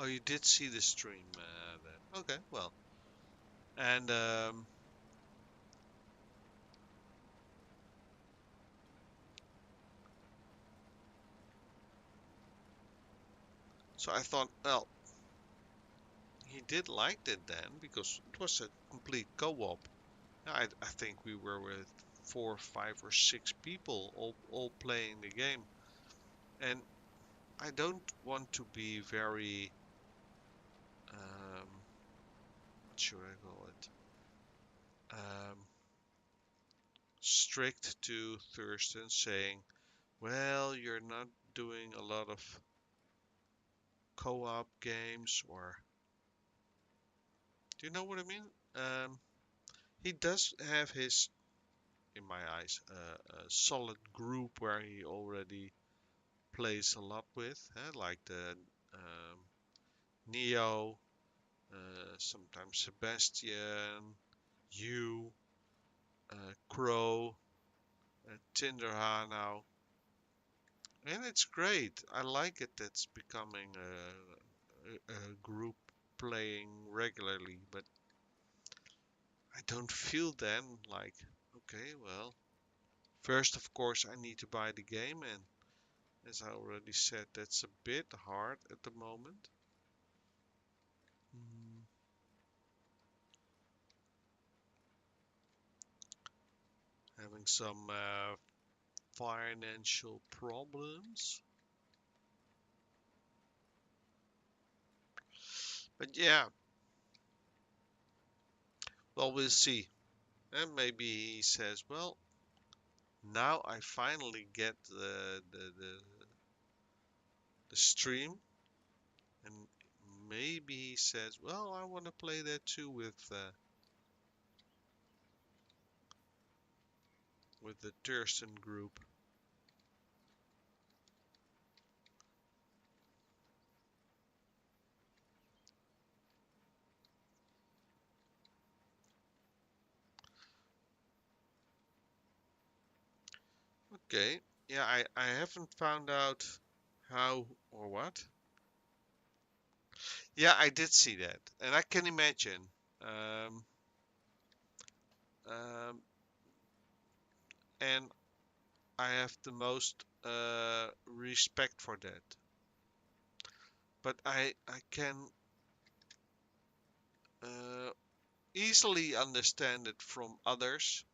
Speaker 1: oh, you did see the stream then. Okay, well, and so I thought, well, he did like it then because it was a complete co-op. I think we were with 4, 5, or 6 people all playing the game, and I don't want to be very what should I call it? Strict to Thurston, saying, well, you're not doing a lot of co-op games, or do you know what I mean? Um, he does have his, in my eyes, a solid group where he already plays a lot with, like the um, Neo, sometimes Sebastian, you, Crow, Tinderha now. And it's great. I like it. It's becoming a group playing regularly, but I don't feel then like, okay, well, first, of course, I need to buy the game, and as I already said, that's a bit hard at the moment. Mm, Having some financial problems. But yeah, well, we'll see. And maybe he says, well, now I finally get the stream, and maybe he says, well, I want to play that too with the Thurston group. Okay. Yeah, I haven't found out how or what. Yeah, I did see that, and I can imagine. Um, um, and I have the most respect for that. But I can uh, easily understand it from others.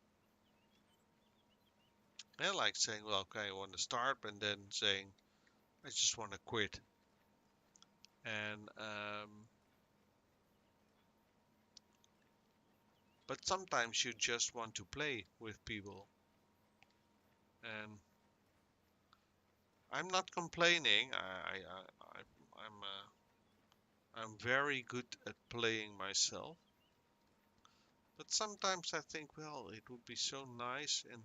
Speaker 1: Yeah, like saying, well, okay, I want to start, and then saying, I just want to quit. And but sometimes you just want to play with people, and I'm not complaining. I'm very good at playing myself. But sometimes I think, well, it would be so nice, and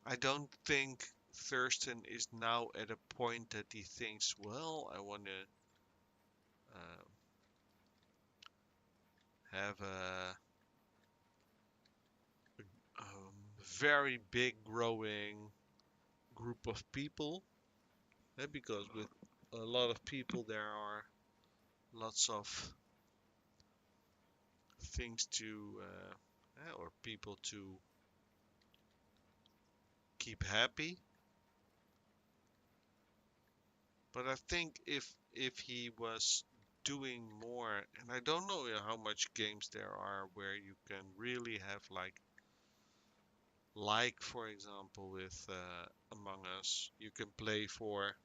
Speaker 1: I don't think Thurston is now at a point that he thinks, well, I want to uh, have very big growing group of people. Because with a lot of people, there are lots of things to, or people to keep happy. But I think if he was doing more, and I don't know how much games there are where you can really have like for example with Among Us, you can play for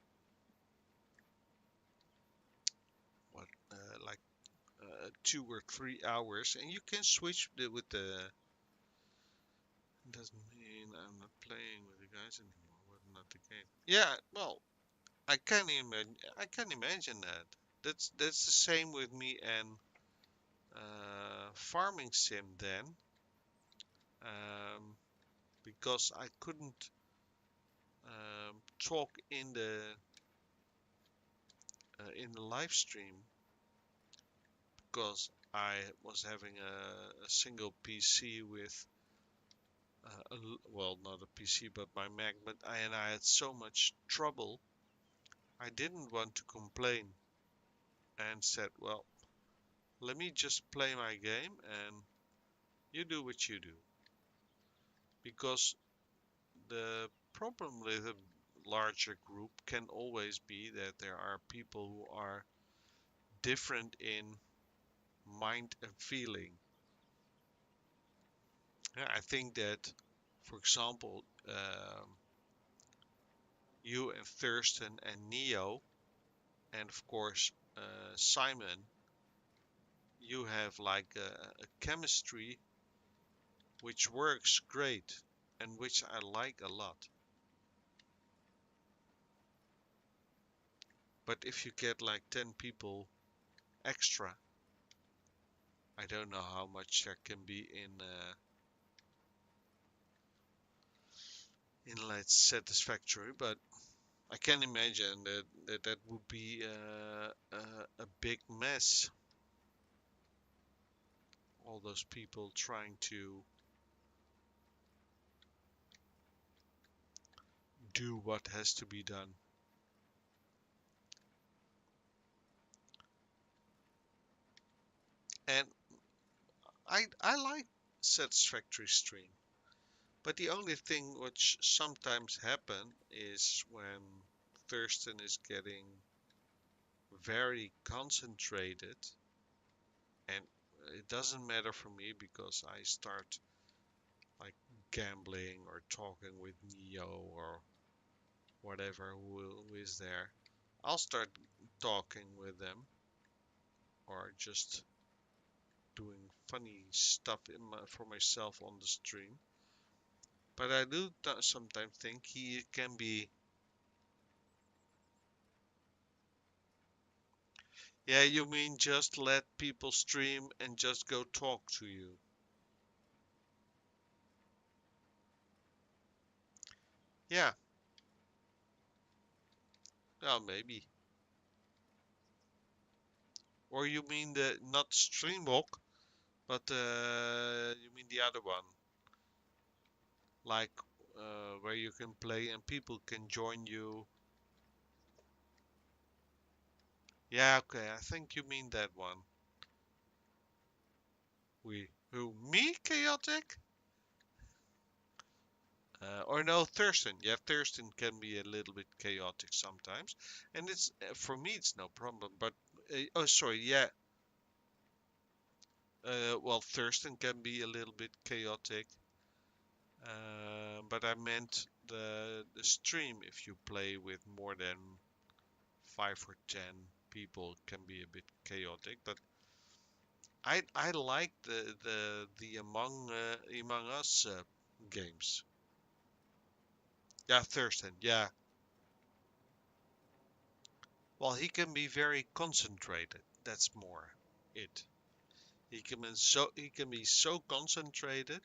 Speaker 1: what like 2 or 3 hours, and you can switch with the. Doesn't mean I'm not playing with the guys anymore. What not the game? Yeah, well, I can imagine that. That's the same with me and Farming Sim then, um, because I couldn't talk in the live stream because I was having a single PC with well, not a PC but my Mac, but I had so much trouble. I didn't want to complain and said, well, let me just play my game and you do what you do. Because the problem with a larger group can always be that there are people who are different in mind and feeling. Yeah, I think that, for example, you and Thurston and Neo, and of course Simon, you have like a chemistry which works great and which I like a lot. But if you get like 10 people extra, I don't know how much there can be in like satisfactory, but I can imagine that would be a big mess. All those people trying to do what has to be done. And I like satisfactory stream. But the only thing which sometimes happen is when Thurston is getting very concentrated, and it doesn't matter for me because I start like gambling or talking with Neo or whatever who is there. I'll start talking with them or just doing funny stuff for myself on the stream. But I do sometimes think he can be. Yeah, you mean just let people stream and just go talk to you? Yeah, well, maybe. Or you mean the not Streamwalk, but you mean the other one, like where you can play and people can join you. Yeah, okay, I think you mean that one. Who, me, chaotic? Or no, Thurston. Yeah, Thurston can be a little bit chaotic sometimes, and it's for me it's no problem. But oh, sorry, yeah. Well, Thurston can be a little bit chaotic, but I meant the stream. If you play with more than 5 or 10 people, can be a bit chaotic. But I like the Among Us games. Yeah, Thurston. Yeah. Well, he can be very concentrated. That's more it. He can be so concentrated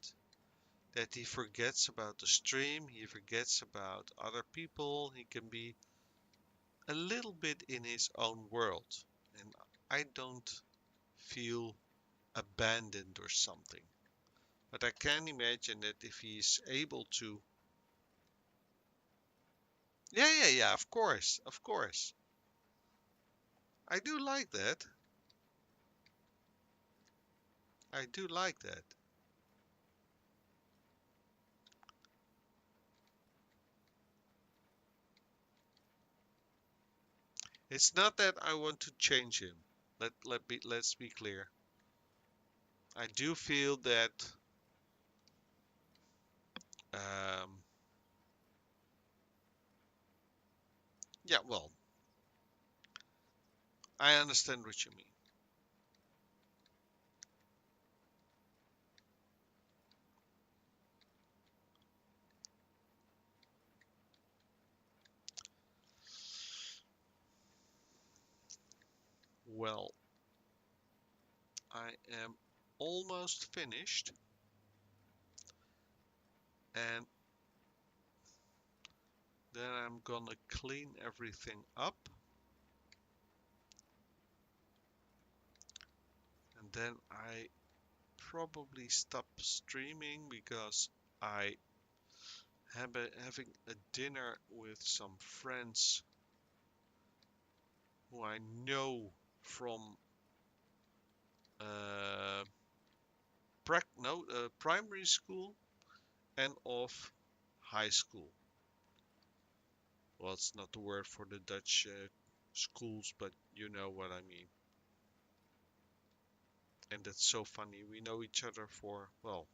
Speaker 1: that he forgets about the stream, he forgets about other people, he can be a little bit in his own world. And I don't feel abandoned or something. But I can imagine that if he's able to. Yeah, yeah, yeah, of course, of course. I do like that. I do like that. It's not that I want to change him. Let's be clear. I do feel that um, yeah, well, I understand what you mean. Well, I am almost finished, and then I'm gonna clean everything up, and then I probably stop streaming because I have having a dinner with some friends who I know from uh, no, primary school and of high school. Well, it's not the word for the Dutch schools, but you know what I mean. And that's so funny. We know each other for, well,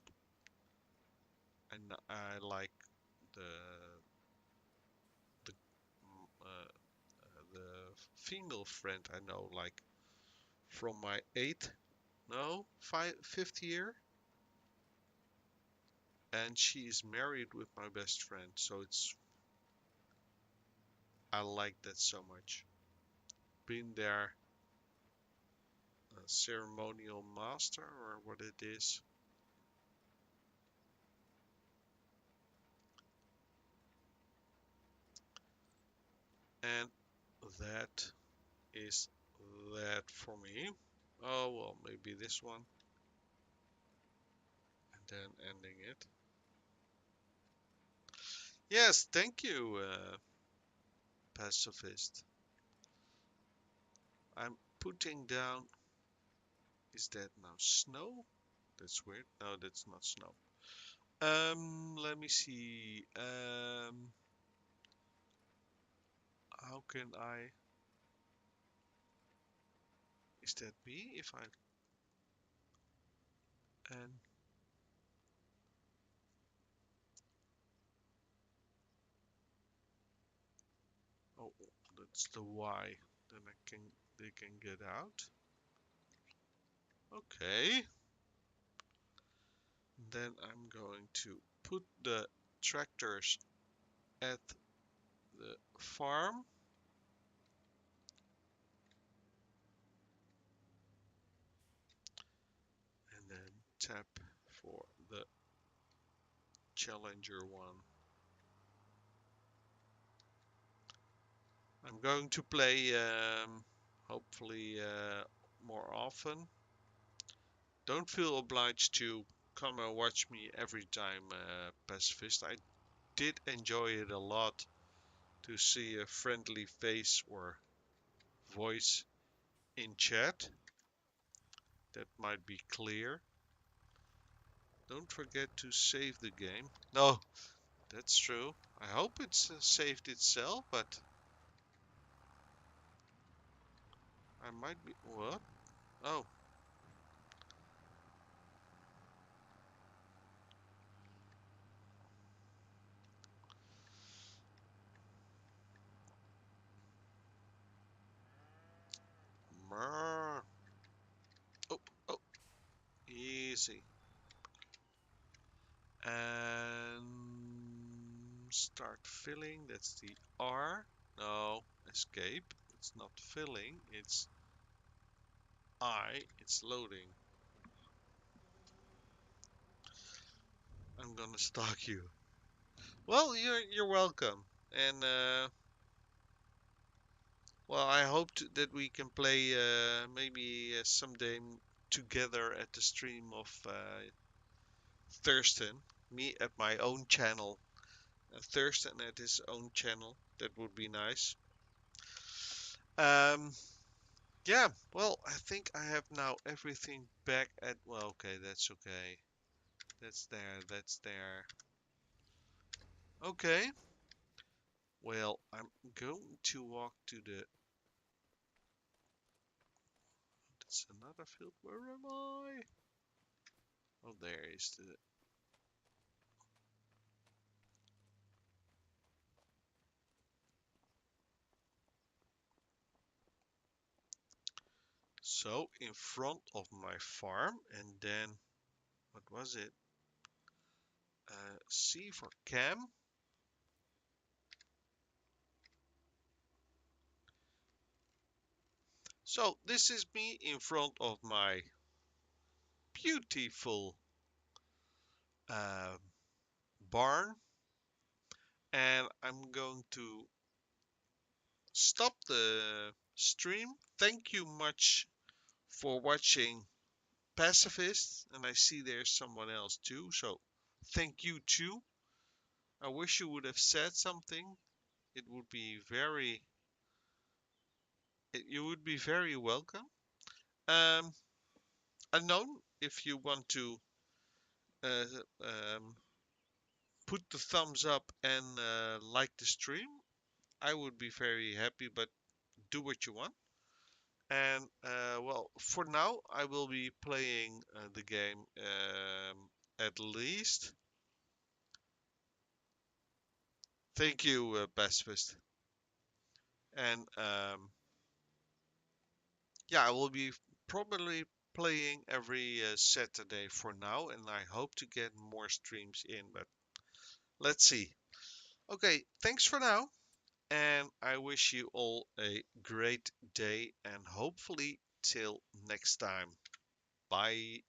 Speaker 1: and I like the the the female friend I know like from my fifth year, and she is married with my best friend. So I like that so much. Been there, a ceremonial master or what it is, and that is that for me. Oh well, maybe this one, and then ending it. Yes, thank you, pacifist. I'm putting down. Is that now snow? That's weird. No, that's not snow. Let me see. How can I? Is that me? If I and oh, that's the Y. Then they can get out. Okay. Then I'm going to put the tractors at the farm and then tap for the Challenger one. I'm going to play hopefully more often. Don't feel obliged to come and watch me every time, Pacifist. did enjoy it a lot to see a friendly face or voice in chat. That might be clear. Don't forget to save the game. No, that's true. I hope it's saved itself, but I might be. What? Oh, mer. Oh, oh, easy. And start filling. That's the R. No, escape. It's not filling. It's I. It's loading. I'm gonna stalk you. Well, you're welcome. And well, I hope that we can play maybe someday together at the stream of Thurston. Me at my own channel, Thurston at his own channel. That would be nice. Um, yeah. Well, I think I have now everything back at. Well, okay, that's okay. That's there. That's there. Okay. Well, I'm going to walk to the. That's another field. Where am I? Oh, there is the. So in front of my farm, and then what was it? C for Cam. So this is me in front of my beautiful uh, barn, and I'm going to stop the stream. Thank you much for watching Pacifist, and I see there's someone else too, so thank you too. I wish you would have said something. It would be very, you would be very welcome. Um, Unknown, if you want to uh, um, put the thumbs up and like the stream, I would be very happy, but do what you want. And well, for now, I will be playing the game at least. Thank you, Pacifist. And yeah, I will be probably playing every Saturday for now, and I hope to get more streams in, but let's see. Okay, thanks for now, and I wish you all a great day, and hopefully till next time. Bye.